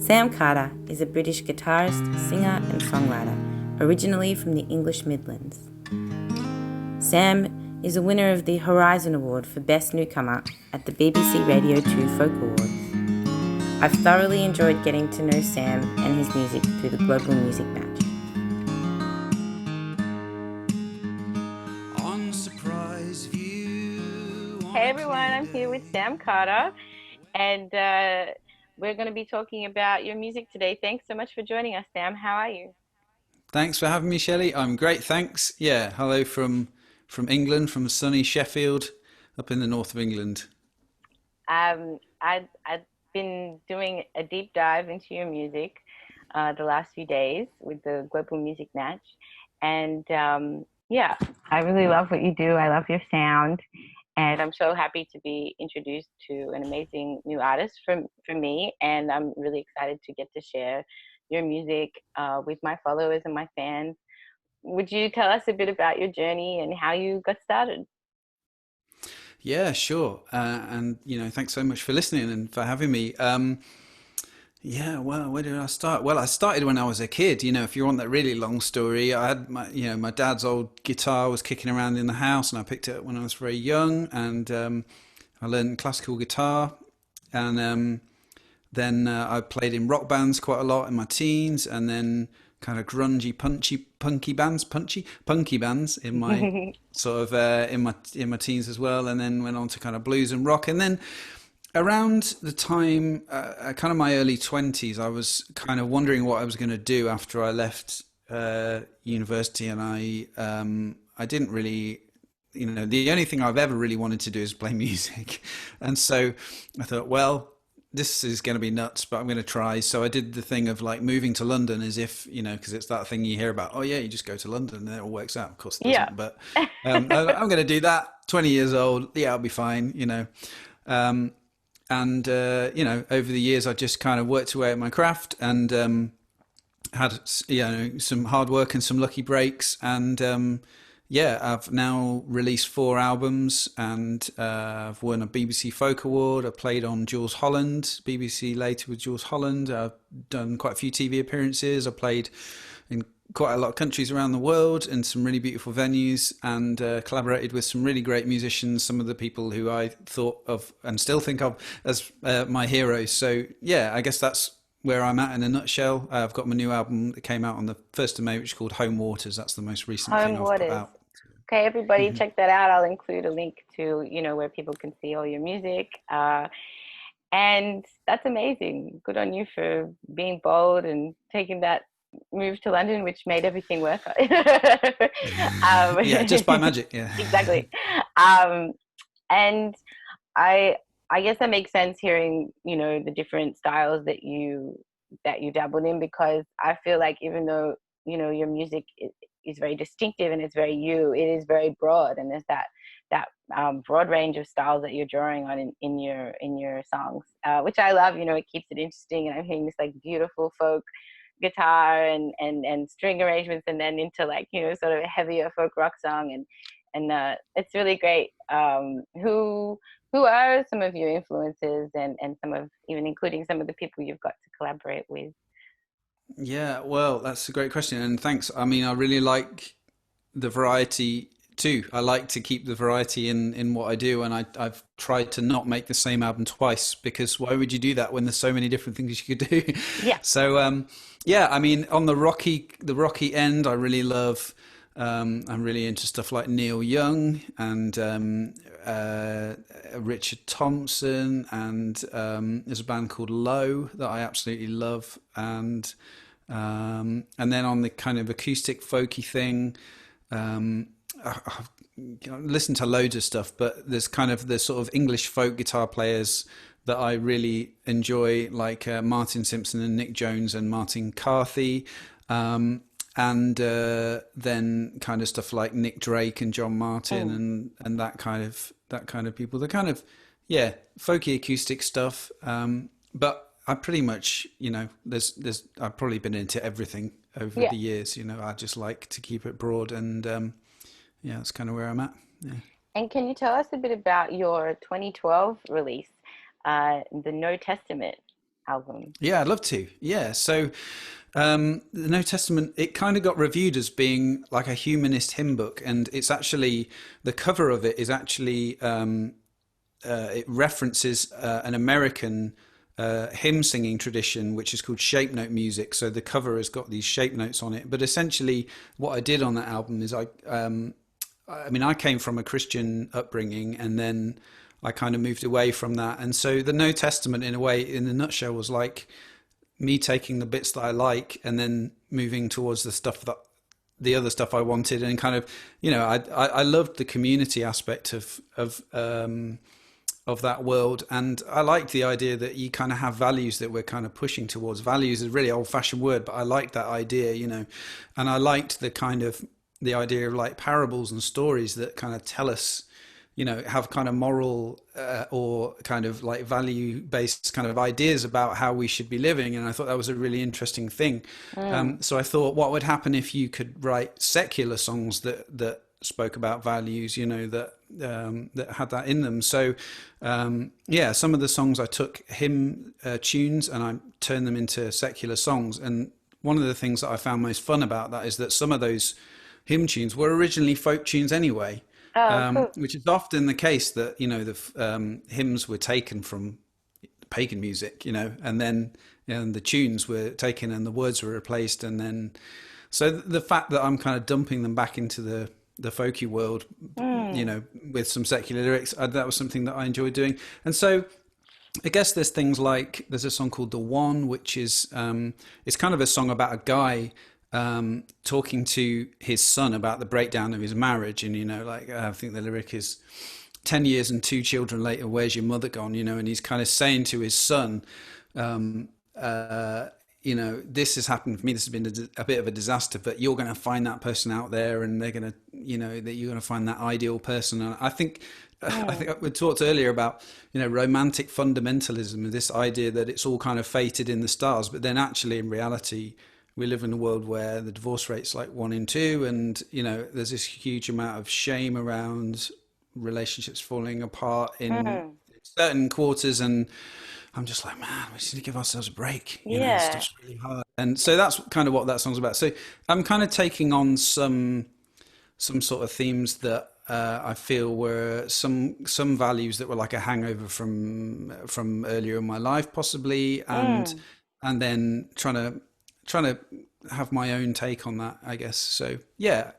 Sam Carter is a British guitarist, singer and songwriter, originally from the English Midlands. Sam is a winner of the Horizon Award for Best Newcomer at the BBC Radio 2 Folk Awards. I've thoroughly enjoyed getting to know Sam and his music through the Global Music Match. Hey everyone, I'm here with Sam Carter, and we're going to be talking about your music today. Thanks so much for joining us, Sam. How are you? Thanks for having me, Shelley. I'm great, thanks. Yeah, hello from England, from sunny Sheffield, up in the north of England. I've been doing a deep dive into your music the last few days with the Global Music Match, and yeah, I really love what you do. I love your sound. And I'm so happy to be introduced to an amazing new artist for me. And I'm really excited to get to share your music with my followers and my fans. Would you tell us a bit about your journey and how you got started? Yeah, sure. And thanks so much for listening and for having me. Yeah, well, where did I start? Well, I started when I was a kid. If you want that really long story, I had my dad's old guitar was kicking around in the house, and I picked it up when I was very young, and I learned classical guitar, and then I played in rock bands quite a lot in my teens, and then kind of grungy, punky bands in my sort of in my teens as well, and then went on to kind of blues and rock, and then around the time, kind of my early 20s, I was kind of wondering what I was going to do after I left university, and I didn't really, the only thing I've ever really wanted to do is play music, and so I thought, well, this is going to be nuts, but I'm going to try. So I did the thing of like moving to London as if, because it's that thing you hear about. Oh yeah, you just go to London and it all works out. Of course it Yeah. doesn't, but I'm going to do that. 20 years old, yeah, I'll be fine. Um, and over the years I just kind of worked away at my craft, and had some hard work and some lucky breaks, and yeah, I've now released 4 albums, and I've won a BBC Folk Award. I played on Jules Holland, BBC Later with Jules Holland. I've done quite a few TV appearances. I played in quite a lot of countries around the world and some really beautiful venues, and collaborated with some really great musicians, some of the people who I thought of and still think of as my heroes. So yeah, I guess that's where I'm at in a nutshell. I've got my new album that came out on the 1st of May, which is called Home Waters. That's the most recent Home thing I've put Waters. out. Okay, everybody, Mhm. check that out. I'll include a link to, where people can see all your music. And that's amazing. Good on you for being bold and taking that move to London, which made everything work. Yeah, just by magic. Yeah. Exactly. Um, and I I guess that makes sense hearing, the different styles that you dabbled in, because I feel like even though, your music is very distinctive and it's very you, it is very broad, and there's that broad range of styles that you're drawing on in your songs, which I love. It keeps it interesting, and I'm hearing this like beautiful folk guitar and string arrangements, and then into like sort of a heavier folk rock song, and it's really great. Who are some of your influences, and some of, even including some of the people you've got to collaborate with? Yeah, well, that's a great question, and thanks. I mean, I really like the variety too. I like to keep the variety in what I do, and I've tried to not make the same album twice, because why would you do that when there's so many different things you could do? Yeah. So yeah, I mean, on the rocky end, I really love. I'm really into stuff like Neil Young and Richard Thompson, and there's a band called Low that I absolutely love, and then on the kind of acoustic folky thing, um, I've listened to loads of stuff, but there's kind of the sort of English folk guitar players that I really enjoy, like Martin Simpson and Nick Jones and Martin Carthy, and then kind of stuff like Nick Drake and John Martin, Mm. and that kind of people. The kind of, yeah, folky acoustic stuff. But I pretty much, there's I've probably been into everything over Yeah. the years. I just like to keep it broad, and yeah, that's kind of where I'm at. Yeah. And can you tell us a bit about your 2012 release, The No Testament? album? Yeah, I'd love to. Yeah. So, the New Testament, it kind of got reviewed as being like a humanist hymn book, and it's actually the cover of it is actually it references an American hymn singing tradition, which is called shape note music. So the cover has got these shape notes on it. But essentially, what I did on that album is I mean, I came from a Christian upbringing, and then I kind of moved away from that. And so the New Testament, in a way, in a nutshell, was like me taking the bits that I like and then moving towards the stuff that the other stuff I wanted, and kind of, I loved the community aspect of that world, and I liked the idea that you kind of have values that we're kind of pushing towards. Values is a really old-fashioned word, but I liked that idea, and I liked the idea of like parables and stories that kind of tell us, have kind of moral or kind of like value based kind of ideas about how we should be living. And I thought that was a really interesting thing. Mm. So I thought, what would happen if you could write secular songs that spoke about values, that had that in them. So yeah, some of the songs I took hymn tunes and I turned them into secular songs. And one of the things that I found most fun about that is that some of those hymn tunes were originally folk tunes anyway, Oh, cool. which is often the case that, the hymns were taken from pagan music, and then the tunes were taken and the words were replaced. And then, so the fact that I'm kind of dumping them back into the folky world, Mm. with some secular lyrics, that was something that I enjoyed doing. And so I guess there's things like, there's a song called The One, which is, it's kind of a song about a guy talking to his son about the breakdown of his marriage. And, like, I think the lyric is 10 years and 2 children later, where's your mother gone? And he's kind of saying to his son, this has happened for me. This has been a bit of a disaster, but you're going to find that person out there, and they're going to, that you're going to find that ideal person. And I think, I Mm. think we talked earlier about, romantic fundamentalism, and this idea that it's all kind of fated in the stars, but then actually in reality, we live in a world where the divorce rate's like 1 in 2, and there's this huge amount of shame around relationships falling apart in Mm. certain quarters. And I'm just like, man, we just need to give ourselves a break. Yeah. Stuff's really hard. And so that's kind of what that song's about. So I'm kind of taking on some sort of themes that I feel were some values that were like a hangover from earlier in my life, possibly, and Mm. then trying to have my own take on that, I guess. So yeah,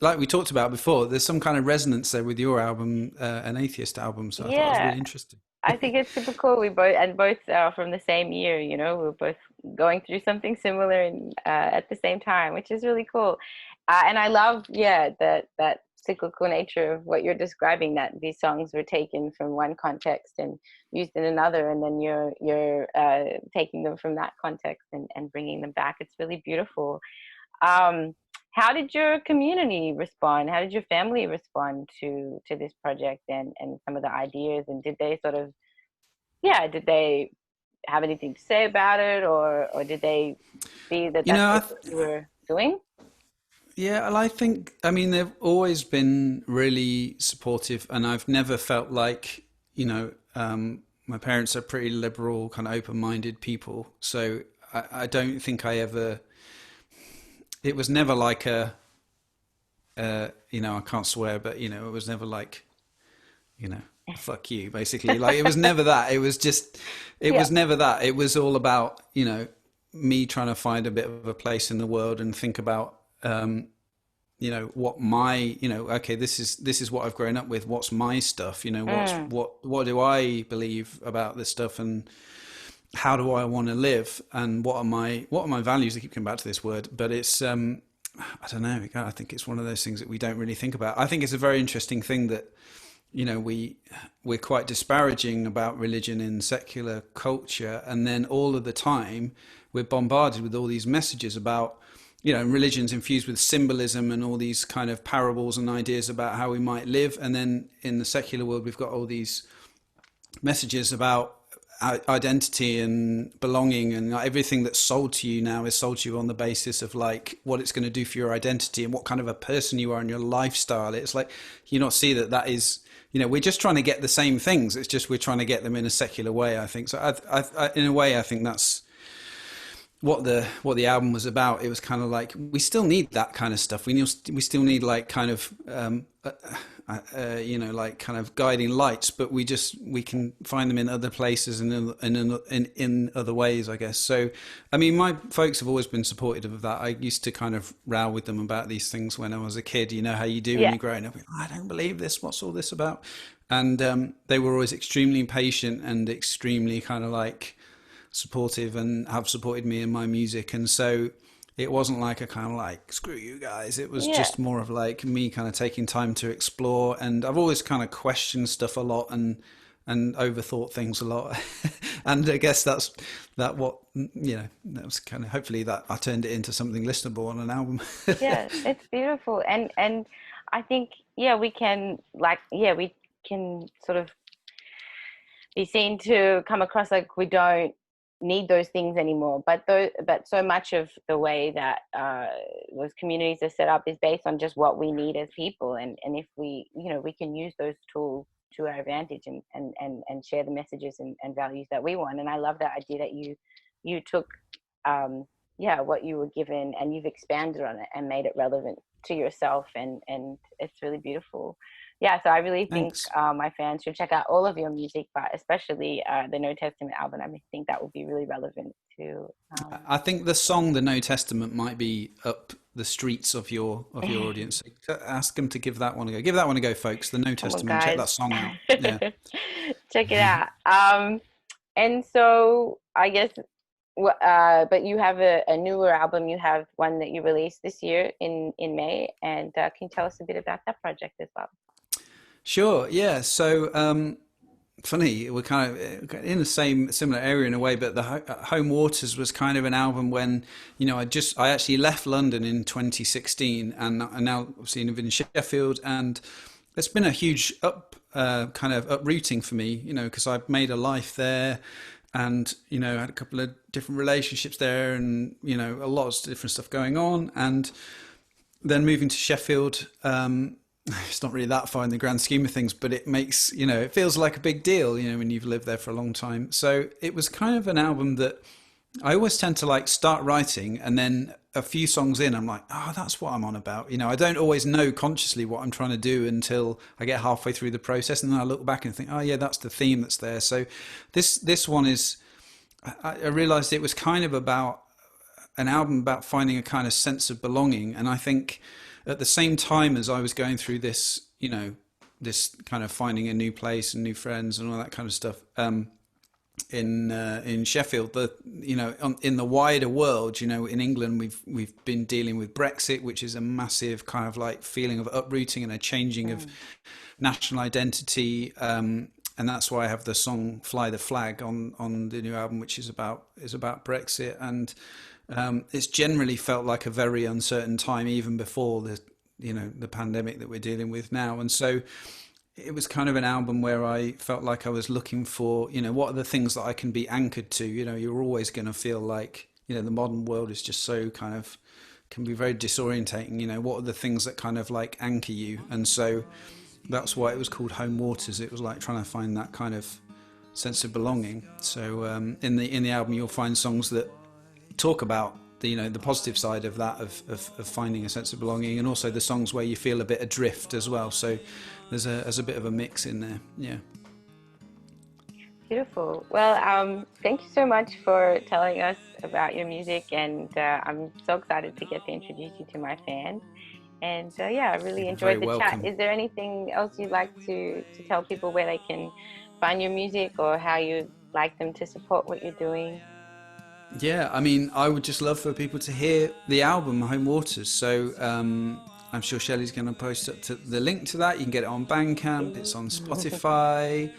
like we talked about before, there's some kind of resonance there with your album, an atheist album. So I thought that was Yeah. really interesting. I think it's super cool. We both are from the same year, we're both going through something similar and at the same time, which is really cool. And I love, yeah, that cyclical nature of what you're describing, that these songs were taken from one context and used in another, and then you're taking them from that context and bringing them back. It's really beautiful. Um, how did your community respond? How did your family respond to this project and some of the ideas? And did they sort of, yeah, did they have anything to say about it, or did they see that You that's know, what you were doing? yeah, and I think, I mean, they've always been really supportive, and I've never felt like, my parents are pretty liberal, kind of open-minded people. So I don't think I ever, it was never like I can't swear, but, it was never like, you know, fuck you, basically. Like, it was never that. It was just, it Yeah. was never that. It was all about, me trying to find a bit of a place in the world and think about, what my, okay, this is what I've grown up with. What's my stuff? Mm, What do I believe about this stuff, and how do I want to live, and what are my values? I keep coming back to this word, but it's, I don't know. I think it's one of those things that we don't really think about. I think it's a very interesting thing that, we're quite disparaging about religion in secular culture, and then all of the time we're bombarded with all these messages about, religion's infused with symbolism and all these kind of parables and ideas about how we might live. And then in the secular world, we've got all these messages about identity and belonging, and like everything that's sold to you now is sold to you on the basis of like what it's going to do for your identity and what kind of a person you are and your lifestyle. It's like, you not see that is, we're just trying to get the same things. It's just we're trying to get them in a secular way, I think. So in a way, I think that's what the album was about. It was kind of like, we still need that kind of stuff. We still need like kind of like kind of guiding lights, but we can find them in other places and in other ways, I guess. So I mean, my folks have always been supportive of that. I used to kind of row with them about these things when I was a kid. You know how you do when Yeah. you're growing up. I don't believe this. What's all this about? And they were always extremely patient and extremely kind of like supportive, and have supported me in my music. And so it wasn't like a kind of like, screw you guys. It was Yeah. just more of like me kind of taking time to explore. And I've always kind of questioned stuff a lot, and overthought things a lot. And I guess that was kind of, hopefully that I turned it into something listenable on an album. Yeah, it's beautiful. And I think, yeah, we can like, yeah, we can sort of be seen to come across like we don't need those things anymore. But so much of the way that those communities are set up is based on just what we need as people. And if we, we can use those tools to our advantage, and share the messages and values that we want. And I love that idea that you took what you were given, and you've expanded on it and made it relevant to yourself, and it's really beautiful. Yeah, so I really think Thanks. my fans should check out all of your music, but especially the No Testament album. I think that would be really relevant to. I think the song "The No Testament" might be up the streets of your audience. So ask them to give that one a go. Give that one a go, folks. "The No Come on, Testament." Check guys, that song out. Yeah. check it out. And so I guess, but you have a newer album. You have one that you released this year in May, and can you tell us a bit about that project as well? Sure. Yeah. So funny, we're kind of in the same similar area in a way, but the Home Waters was kind of an album when, I actually left London in 2016, and I now obviously live in Sheffield, and it's been a huge kind of uprooting for me, because I've made a life there, and had a couple of different relationships there, and a lot of different stuff going on, and then moving to Sheffield. It's not really that far in the grand scheme of things, but it makes, it feels like a big deal, when you've lived there for a long time. So it was kind of an album that I always tend to like start writing, and then a few songs in, I'm like, oh, that's what I'm on about. I don't always know consciously what I'm trying to do until I get halfway through the process. And then I look back and think, oh yeah, that's the theme that's there. So this one is, I realized it was kind of about an album about finding a kind of sense of belonging. And I think at the same time as I was going through this, this kind of finding a new place and new friends and all that kind of stuff, in Sheffield, in the wider world, in England, we've been dealing with Brexit, which is a massive kind of like feeling of uprooting and a changing of national identity. And that's why I have the song "Fly the Flag" on the new album, which is about Brexit. And it's generally felt like a very uncertain time, even before the pandemic that we're dealing with now. And so it was kind of an album where I felt like I was looking for, what are the things that I can be anchored to. You're always going to feel like, the modern world is just so kind of, can be very disorientating. What are the things that kind of like anchor you? And so that's why it was called Home Waters. It was like trying to find that kind of sense of belonging. So in the album, you'll find songs that talk about the positive side of that, of finding a sense of belonging, and also the songs where you feel a bit adrift as well. So there's a bit of a mix in there. Yeah. Beautiful. Well, thank you so much for telling us about your music, and I'm so excited to get to introduce you to my fans. And I really You're very enjoyed the chat. welcome. Is there anything else you'd like to tell people, where they can find your music, or how you'd like them to support what you're doing? Yeah, I mean, I would just love for people to hear the album Home Waters. So I'm sure Shelley's going to post up to the link to that. You can get it on Bandcamp. It's on Spotify.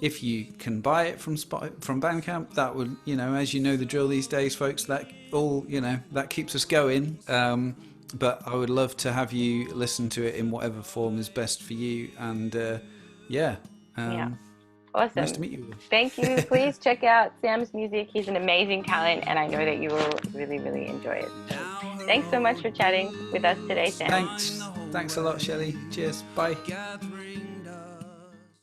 If you can buy it from Bandcamp, that would, as you know the drill these days, folks, that all, that keeps us going. But I would love to have you listen to it in whatever form is best for you. And Yeah. Awesome. Nice to meet you. Thank you. Please check out Sam's music. He's an amazing talent, and I know that you will really, really enjoy it. So thanks so much for chatting with us today, Sam. Thanks a lot, Shelley. Cheers. Bye.